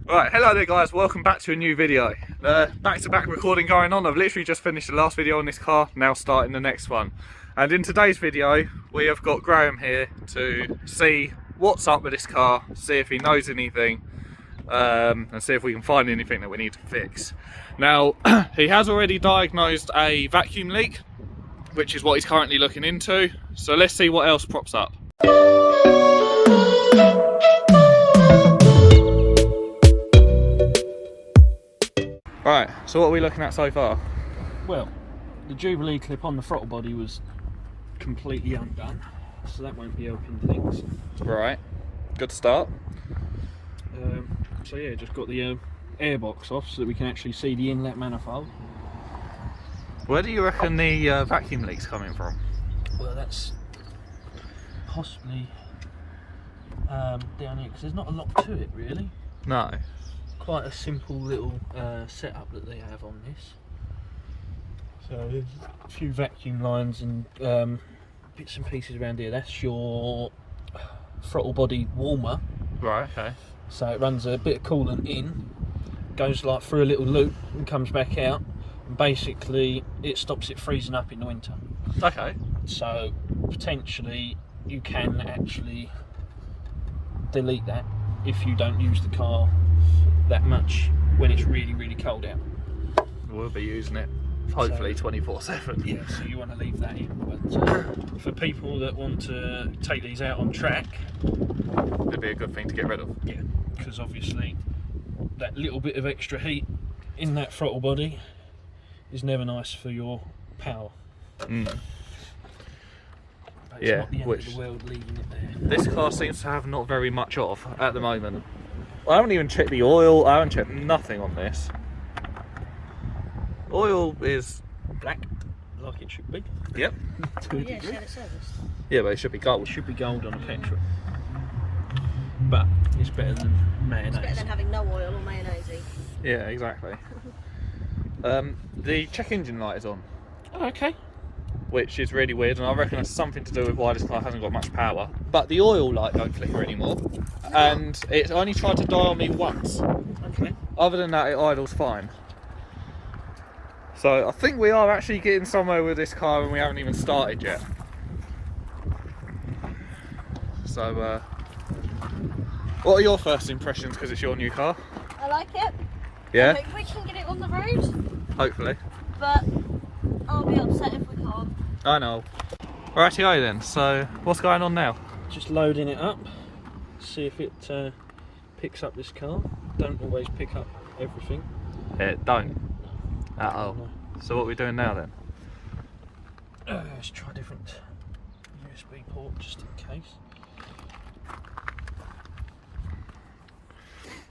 Right, hello there guys, welcome back to a new video. Back-to-back recording going on. I've literally just finished the last video on this car, now starting the next one. And in today's video, we have got Graham here to see what's up with this car, see if he knows anything, and see if we can find anything that we need to fix. Now, he has already diagnosed a vacuum leak, which is what he's currently looking into. So let's see what else props up. Right, so what are we looking at so far? Well, the Jubilee clip on the throttle body was completely undone, so that won't be helping things. Right, good start. So yeah, just got the airbox off so that we can actually see the inlet manifold. Where do you reckon the vacuum leak's coming from? Well, that's possibly down here, because there's not a lot to it really. No. Quite a simple little setup that they have on this. So there's a few vacuum lines and bits and pieces around here. That's your throttle body warmer. Right, okay. So it runs a bit of coolant in, goes like through a little loop and comes back out, and basically it stops it freezing up in the winter. Okay. So potentially you can actually delete that if you don't use the car that much when it's really cold out. We'll be using it hopefully 24/7. Yeah, so you want to leave that in. But for people that want to take these out on track, It'd be a good thing to get rid of. yeah, because obviously that little bit of extra heat in that throttle body is never nice for your power. Mm. But it's Yeah, not the end which of the world leaving it there. This car seems to have not very much of at the moment. I haven't even checked the oil, I haven't checked nothing on this. Oil is Black, like it should be. Yep. To a Yeah, degree. share it service. Yeah, but it should be It gold. should be gold on a petrol. But it's better than mayonnaise. It's better than having no oil or mayonnaise. Yeah, exactly. The check engine light is on, Oh, okay. which is really weird, and I reckon it's something to do with why this car hasn't got much power. But the oil light don't flicker anymore, and it only tried to dial me once. Okay. Other than that, it idles fine. So I think we are actually getting somewhere with this car, and we haven't even started yet. So, what are your first impressions, because it's your new car? I like it. Yeah? I think we can get it on the road, Hopefully. but I'll be upset if we can't. I know. Rightio then, so what's going on now? Just loading it up. See if it picks up this car. Don't always pick up everything. It don't. Uh-oh. No. So what are we doing now then? Let's try a different USB port just in case.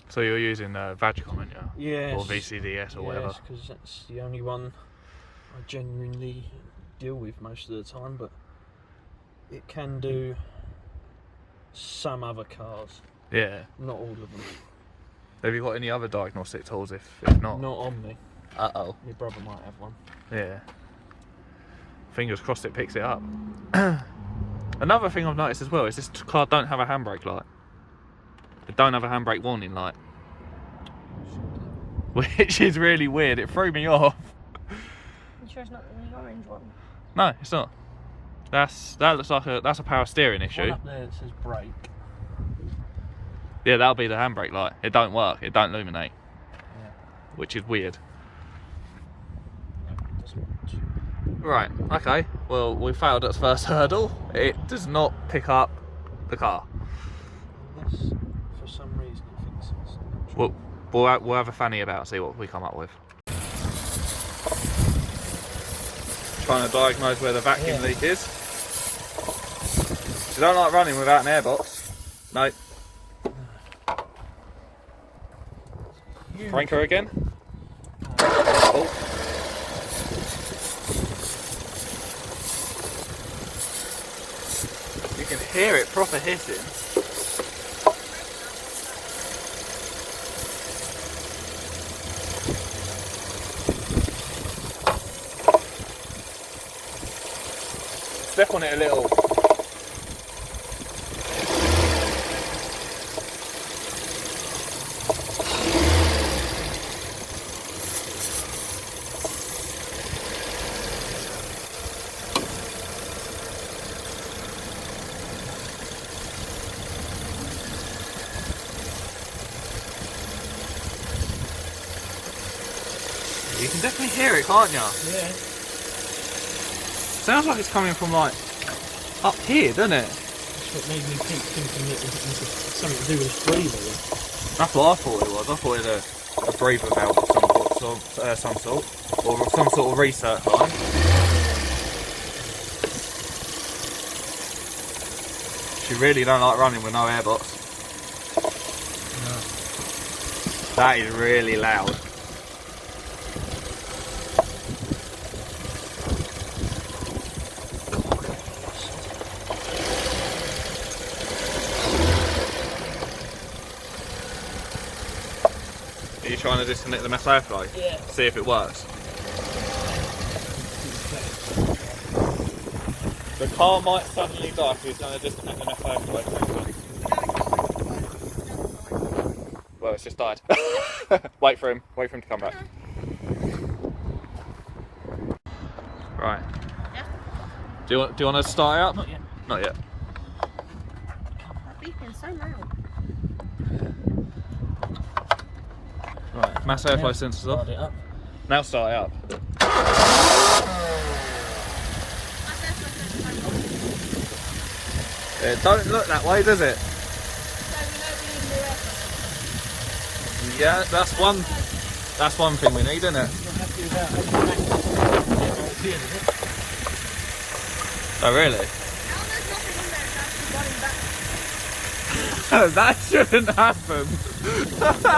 So you're using Vagicom, aren't you? Yes. Or VCDS or whatever. Yes, because that's the only one I genuinely deal with most of the time, but it can do some other cars, Yeah. not all of them. Have you got any other diagnostic tools if not? Not on me. Uh-oh. Your brother might have one. Yeah. Fingers crossed it picks it up. Another thing I've noticed as well is this car don't have a handbrake light. It don't have a handbrake warning light. Which is really weird. It threw me off. You sure it's not the orange one? No, it's not. That looks like that's a power steering One issue. up there that says brake. Yeah, that'll be the handbrake light. It don't work. It don't illuminate. Yeah. Which is weird. No, it doesn't want to. Right, okay. Well, we failed at first hurdle. It does not pick up the car. Unless for some reason it thinks it's We'll have a fanny about, see what we come up with. Trying to diagnose where the vacuum leak is. You don't like running without an airbox? No. Franco again? Oh. You can hear it proper hitting. Step on it a little. You can definitely hear it, can't you? Yeah. Sounds like it's coming from like up here, doesn't it? That's what made me thinking it was something to do with this breather. That's what I thought it was. I thought it had a breather valve of some sort, or some sort of research line. She really don't like running with no airbox. No. That is really loud. Are you trying to disconnect the mass airflow? Yeah. See if it works. The car might suddenly die if it's going to disconnect the mass airflow. Well, it's just died. Wait for him to come back. Right. Yeah. Do you want to start it up? Not yet. Not yet. That beeping so loud. Right, mass airflow sensors off. Start it up. Now start it up. It don't look that way, does it? Yeah, that's one thing we need, isn't it? You're happy about it? Oh really? That shouldn't happen.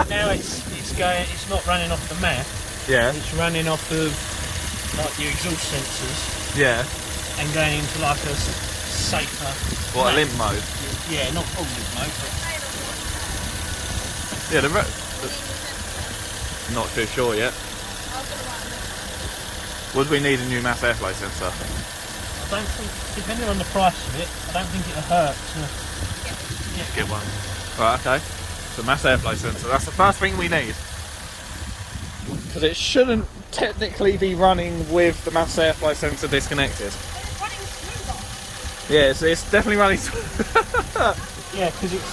Now it's not running off the map. Yeah. It's running off of like your exhaust sensors Yeah. and going into like a safer. What, a map. limp mode? Yeah, not full limp mode, but Yeah, not too sure yet. Would we need a new mass airflow sensor? I don't think, depending on the price of it, I don't think it'll hurt to Get one. Right, okay. So mass airflow sensor, that's the first thing we need. Because it shouldn't technically be running with the mass airflow sensor disconnected. Yeah, it's definitely running. Yeah, because it's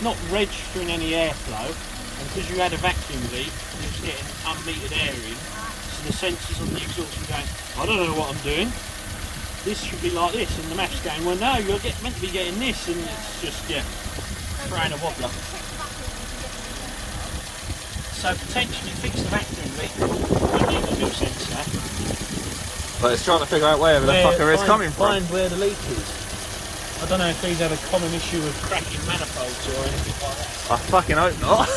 not registering any airflow, and because you had a vacuum leak, it's getting unmetered air in. So the sensors on the exhaust are going, I don't know what I'm doing. This should be like this, and the map's going, well, no, you're meant to be getting this, and it's just throwing a wobbler. So potentially fix the vacuum leak on the new sensor. But it's trying to figure out where the fucker is coming from. Find where the leak is. I don't know if these have a common issue of cracking manifolds or anything like that. I fucking hope not.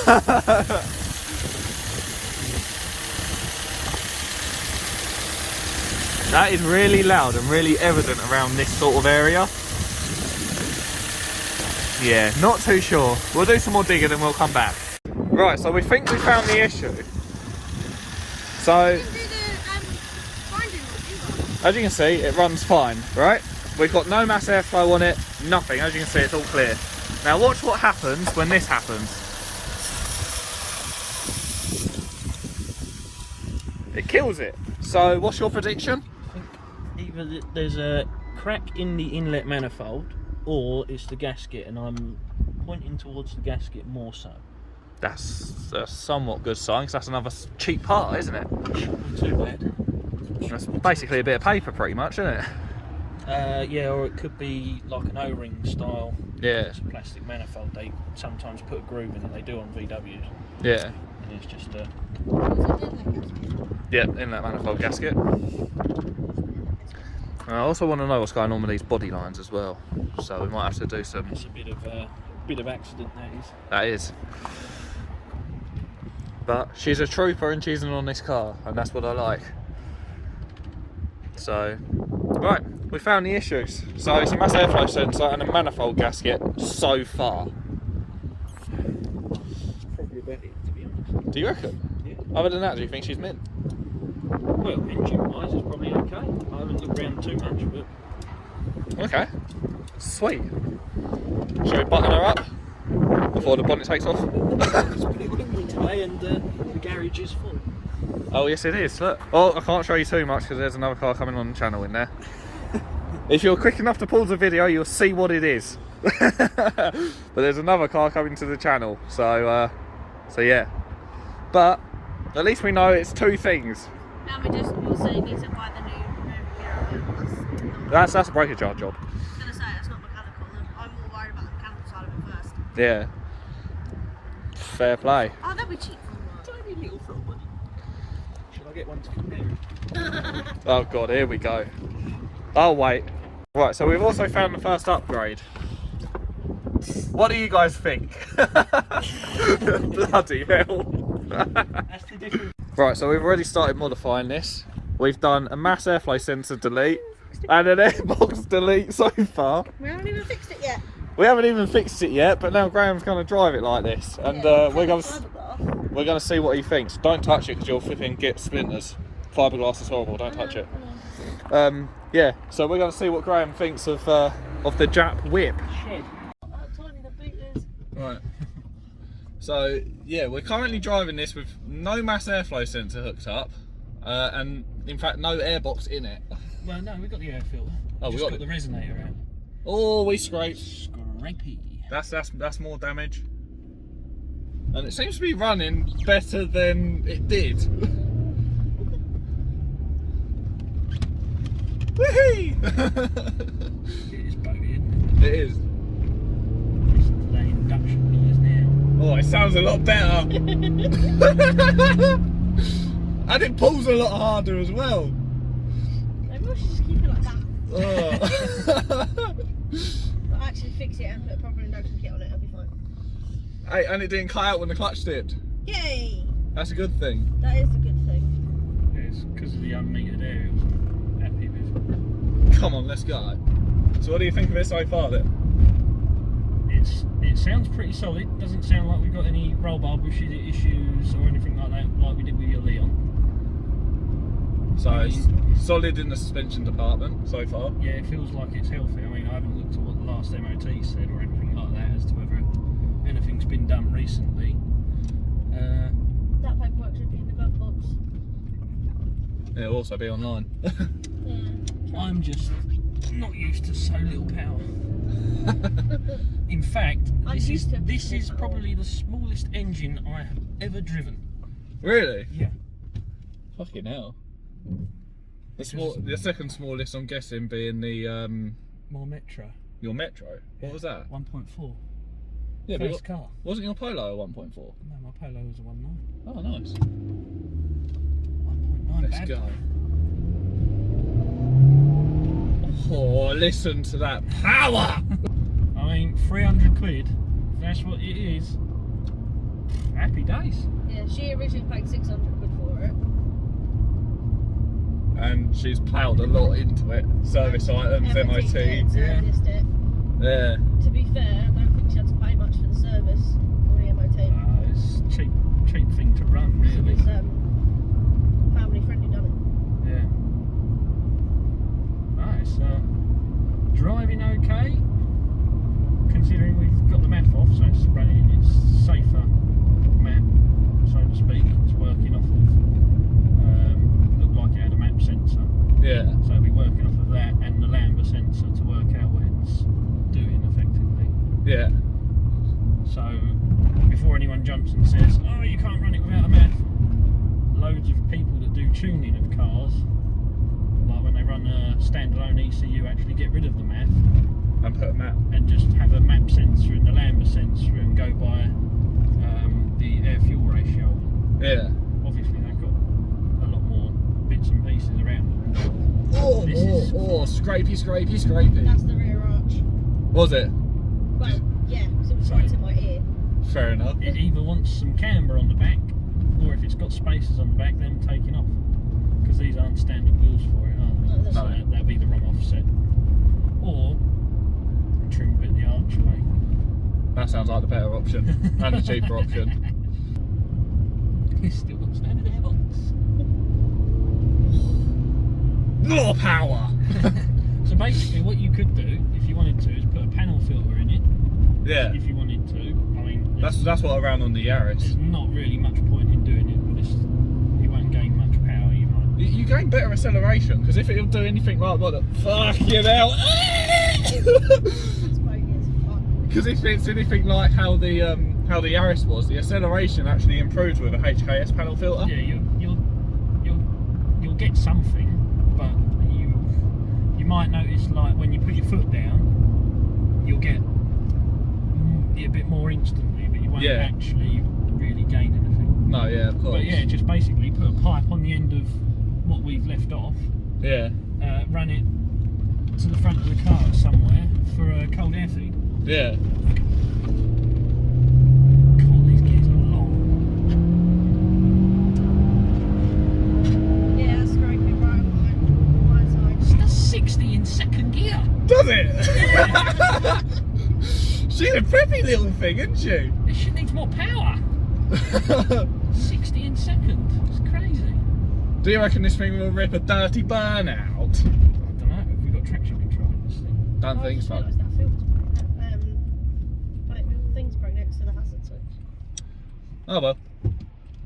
That is really loud and really evident around this sort of area. Yeah, not too sure. We'll do some more digging and we'll come back. Right, so we think we found the issue. So, as you can see, it runs fine, right? We've got no mass airflow on it, nothing. As you can see, it's all clear. Now watch what happens when this happens. It kills it. So what's your prediction? I think either there's a crack in the inlet manifold or it's the gasket, and I'm pointing towards the gasket more so. That's a somewhat good sign, because that's another cheap part, isn't it? Not too bad. That's basically a bit of paper pretty much, isn't it? Yeah, or it could be like an O-ring style. Yeah. It's a plastic manifold. They sometimes put a groove in it. They do on VWs. Yeah. And it's just Yeah, in that manifold gasket. I also want to know what's going on with these body lines as well. So we might have to do some. It's a bit of accident, that is. That is. But she's a trooper and she's on this car, and that's what I like. So, right, we found the issues. So it's a mass airflow sensor and a manifold gasket so far. It's probably about it, to be honest. Do you reckon? Yeah. Other than that, do you think she's mint? Well, engine-wise, it's probably okay. I haven't looked around too much, but Okay, sweet. Shall we button her up before the bonnet takes off? it's pretty windy today, and the garage is full. Oh yes it is, look. Oh, I can't show you too much because there's another car coming on the channel in there. If you're quick enough to pause the video, you'll see what it is. But there's another car coming to the channel, so yeah. But At least we know it's two things. And we just also need to buy the new rear wheel. That's a breakage yard job. I was going to say, it's not mechanical. I'm more worried about the mechanical side of it first. Yeah. Fair play. Oh, that'd be cheap for Tiny little front one. Should I get one to compare? Oh god, here we go. Oh wait. Right, so we've also found the first upgrade. What do you guys think? Bloody hell. That's the difference. Right, so we've already started modifying this. We've done a mass airflow sensor delete and an airbox delete so far. We haven't even fixed it yet. We haven't even fixed it yet, but now Graham's going to drive it like this, and we're going to see what he thinks. Don't touch it because you'll flipping get splinters. Fiberglass is horrible. Don't touch it. Yeah, so we're going to see what Graham thinks of the Jap whip. Shed. How tiny the boot is. Right. So yeah, we're currently driving this with no mass airflow sensor hooked up, and in fact no airbox in it. Well, no, we've got the air filter. Oh, Just got the resonator out. Oh, we scraped. Scrapey. That's more damage. And it seems to be running better than it did. Whee! It is boaty, isn't It is. it? Listen to that induction noise now. Oh, it sounds a lot better. And it pulls a lot harder as well. Maybe we should just keep it like that. Oh. But actually fix it and put a proper induction kit on it, it'll be fine. Hey, and it didn't cut out when the clutch dipped. Yay! That's a good thing. That is a good thing. Yeah, it's because of the unmetered air it was happy with. Come on, let's go. So what do you think of it so far then? It sounds pretty solid. Doesn't sound like we've got any roll bar bushes issues or anything like that, like we did with your Leon. So it's solid in the suspension department so far. Yeah, it feels like it's healthy. I mean, I haven't looked at what the last MOT said or anything like that as to whether anything's been done recently. That paperwork should be in the glove box. It'll also be online. Yeah. I'm just not used to so little power. In fact, this is probably the smallest engine I have ever driven. Really? Yeah. Fucking hell. The second smallest, I'm guessing, being the My Metro. your Metro. What was that? 1.4. Yeah, but First car. wasn't your Polo a 1.4? No, my Polo was a 1.9. Oh, nice. 1.9. Let's bad. go. Oh, listen to that power! I mean, 300 quid. If that's what it is. Happy days. Yeah, she originally paid 600 quid for it. And she's ploughed a lot into it. Service items, MOT. Serviced it. Yeah. To be fair, I don't think she had to pay much for the service or the MOT. It's a cheap thing to run, really. It's family friendly, done it. Yeah. Nice. Driving okay, considering we've got the map off, so it's running its safer map, so to speak. It's working off of, looked like it had a map sensor. Yeah. So it'll be working off of that and the Lambda sensor to work out what it's doing effectively. Yeah. So before anyone jumps and says, oh, you can't run it without a map, loads of people that do tuning of cars, like when they run a standalone ECU, actually get rid of the map And put a map. and just have a map sensor and the Lambda sensor and go by the air fuel ratio. Yeah. Obviously they've got a lot more bits and pieces around them. Oh, scrapey. That's the rear arch. Was it? Well, yeah, because it was right in my ear. Fair enough. It either wants some camber on the back, or if it's got spacers on the back, them taking off. Because these aren't standard wheels for it, are they? No, that's So right. that'll be the wrong offset. Or trim a bit the archway. That sounds like the better option. And the cheaper option. It's still got standard airbox. More power! So basically what you could do, if you wanted to, is put a panel filter in it. Yeah. If you wanted to. I mean, That's what I ran on the Yaris. there's not really much point in doing it with this. You won't gain much power, you might. You gain better acceleration, because if it'll do anything like that, fucking hell! It's bogus. Fuck. Because if it's anything like how the how the Yaris was, the acceleration actually improved with a HKS panel filter. Yeah, you'll get something, but you might notice, like when you put your foot down, you'll get a bit more instantly, but you won't actually really gain anything. No, yeah, of course. But yeah, just basically put a pipe on the end of what we've left off. Yeah. Run it to the front of the car somewhere for a cold air feed. Yeah. God, these gears are long. Yeah, that's great. Right on my side. That's 60 in second gear. Does it? She's a preppy little thing, isn't she? This shit needs more power. 60 in second. It's crazy. Do you reckon this thing will rip a dirty burnout? I don't know. Have we got traction control in this thing? Don't think so. That filter's broken. Like the thing's broke next to the hazard switch. Oh well.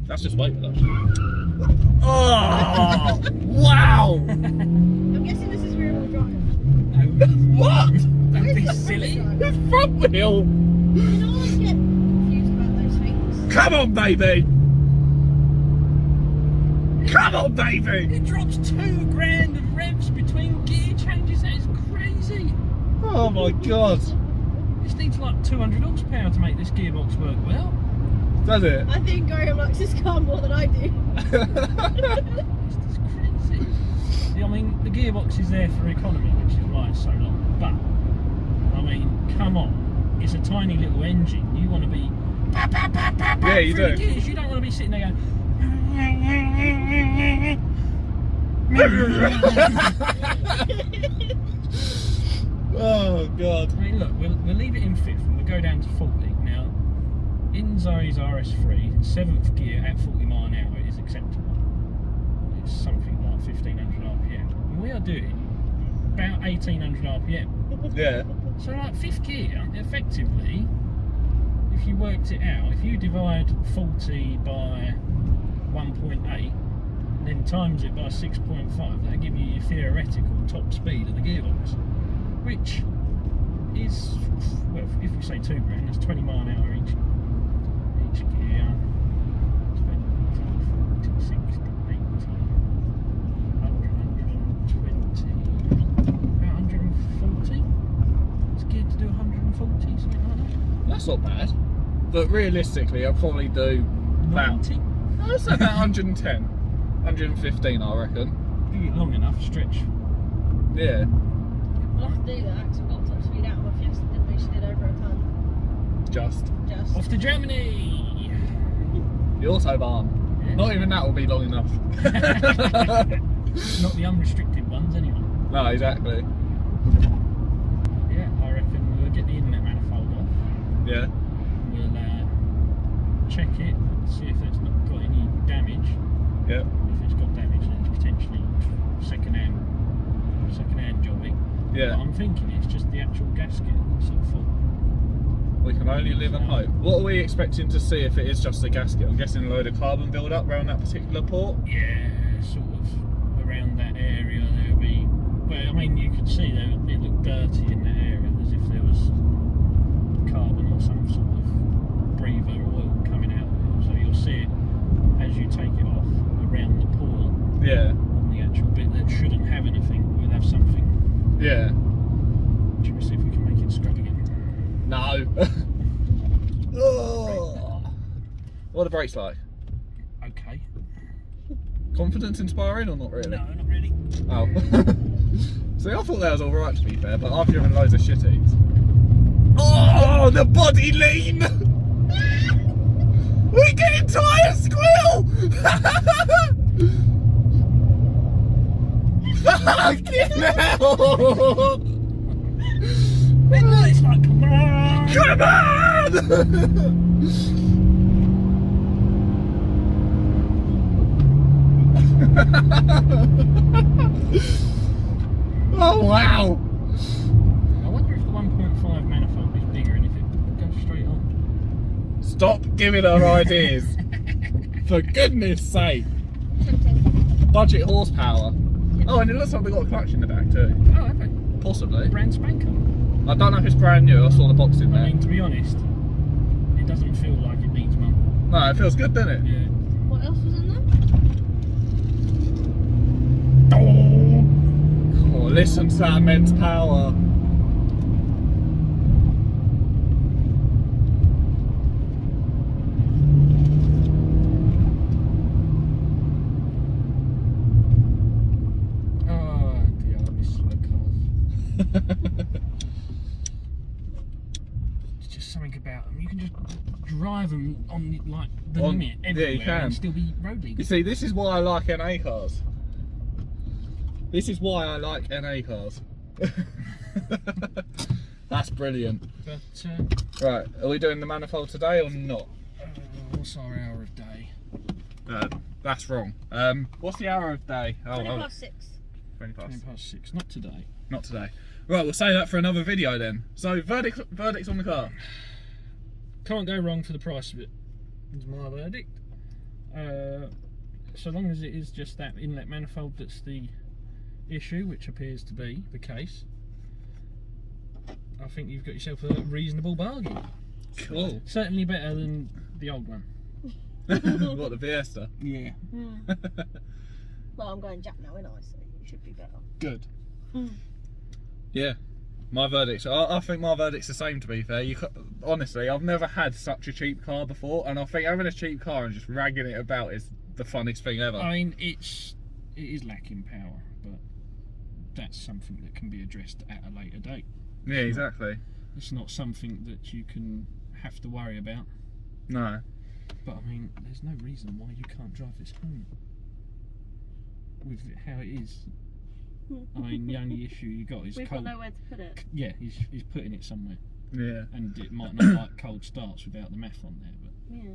That's just wait with us. Oh! Wow! I'm guessing this is rear wheel drive. What? Don't be Where's the silly. front wheel It's front wheel! drive? You know, I get confused about those things. Come on, baby! Come on, baby! It drops 2 grand of revs between gear changes. That is crazy. Oh my god. This needs like 200 horsepower to make this gearbox work well. Does it? I think Graham likes his car more than I do. This is crazy. Yeah, I mean, the gearbox is there for economy, which is why it's so long. But, I mean, come on. It's a tiny little engine. You want to be... Yeah, you through do. the gears. You don't want to be sitting there going... Oh god. I mean, look, we'll leave it in 5th and we'll go down to 40. Now, in Zoe's RS3, 7th gear at 40 mile an hour is acceptable. It's something like 1500 RPM. And we are doing about 1800 RPM. Yeah. So like 5th gear, effectively, if you worked it out, if you divide 40 by 1.8, then times it by 6.5, that'll give you your theoretical top speed of the gearbox, which is, well, if we say 2 grand, that's 20 mile an hour each gear. 20, 40, 60, 80, 100, 120, about 140. It's geared to do 140, something like that. That's not bad. But realistically, I'll probably do about... 90. I'd say about 110. 115, I reckon. Do it long enough, stretch. Yeah. We'll have to do that because we've got top speed out of my Fiesta, didn't we? She did over a ton. Just. Off to Germany! The Autobahn. Yeah. Not even that will be long enough. Not the unrestricted ones, anyway. No, exactly. Yeah, I reckon we'll get the inlet manifold off. Yeah. We'll check it, see if it's not got any damage. Yeah. If it's got damage, then it's potentially second-hand jobbing. Yeah. But I'm thinking it's just the actual gasket that's at fault. We can only live and hope. What are we expecting to see if it is just a gasket? I'm guessing a load of carbon build up around that particular port. Yeah, sort of around that area there'll be. Well, I mean, you could see it looked dirty in that area, as if there was carbon or some sort of breather oil coming out of it. So you'll see it as you take it off around the port. Yeah. On the actual bit that shouldn't have anything, will have something. Yeah. Should we see if we can make it scrub again? No. Oh. What are the brakes like? Okay. Confidence inspiring or not really? No, not really. Oh. See, I thought that was alright to be fair, but I've driven loads of shitties. Oh, the body lean! We're getting tyre squeal! Fucking hell! It's like, come on! Come on! Oh wow! I wonder if the 1.5 manifold is bigger and if it goes straight on. Stop giving her ideas. For goodness sake. Budget horsepower. Oh, and it looks like we've got a clutch in the back too. Oh, have they? Possibly. Brand spanker. I don't know if it's brand new, I saw the box in I there. mean, to be honest, it doesn't feel like it needs much. No, it feels good, doesn't it? Yeah. What else was in there? Oh, listen to that immense power. Oh dear, I miss slow cars. It's just something about them. You can just drive them on like the limit everywhere you can. and still be road legal. You see, this is why I like NA cars. This is why I like NA cars. That's brilliant. But Right, are we doing the manifold today or not? what's our hour of day? That's wrong. What's the hour of day? Oh, 20 hold on. past 6. 20 past. 6. Not today. Not today. Right, we'll say that for another video then. So, verdicts on the car. Can't go wrong for the price of it. Is my verdict. So long as it is just that inlet manifold that's the issue, which appears to be the case, I think you've got yourself a reasonable bargain. Cool. Certainly better than the old one. What, the Fiesta? Yeah. Well, I'm going Jack now, innit I? So it should be better. Good. Yeah. My verdict. I think my verdict's the same, to be fair. Honestly, I've never had such a cheap car before, and I think having a cheap car and just ragging it about is the funnest thing ever. I mean, it is lacking power, but that's something that can be addressed at a later date. Yeah, exactly. It's not something that you can have to worry about. No. But I mean, there's no reason why you can't drive this home with how it is. I mean, the only issue you got is We've cold. got nowhere to put it. Yeah, he's putting it somewhere, Yeah. and it might not like cold starts without the math on there. But Yeah.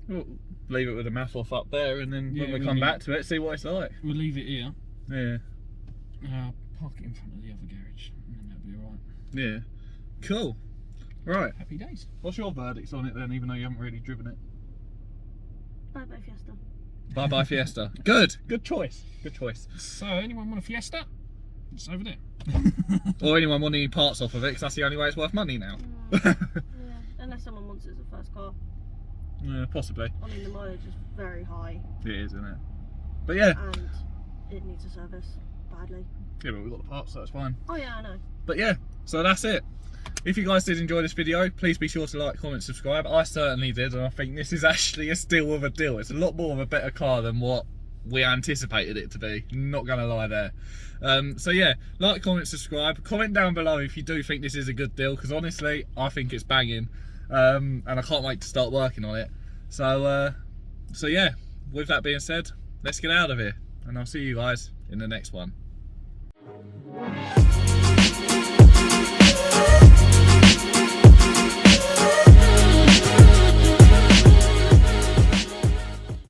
Well, leave it with the math off up there, and then Yeah, when we we come need- back to it, see what it's like. we'll leave it here. Yeah. Park it in front of the other garage, and then that'll be alright. Yeah. Cool. Right. Happy days. What's your verdicts on it then, even though you haven't really driven it? Bye bye Fiesta. Bye bye Fiesta. Good. Good choice. Good choice. So, anyone want a Fiesta? It's over there. Or anyone want any parts off of it, because that's the only way it's worth money now. Yeah. Unless someone wants it as a first car. Yeah, possibly. I mean, the mileage is very high. It is, isn't it? But yeah. And it needs a service badly. Yeah, but we've got the parts, so it's fine. Oh yeah, I know. But yeah, so that's it. If you guys did enjoy this video, please be sure to like, comment, subscribe. I certainly did, and I think this is actually a steal of a deal. It's a lot more of a better car than what we anticipated it to be. Not gonna lie there. So yeah, like, comment, subscribe. Comment down below if you do think this is a good deal, because honestly, I think it's banging. And I can't wait to start working on it. So yeah, with that being said, let's get out of here, and I'll see you guys in the next one.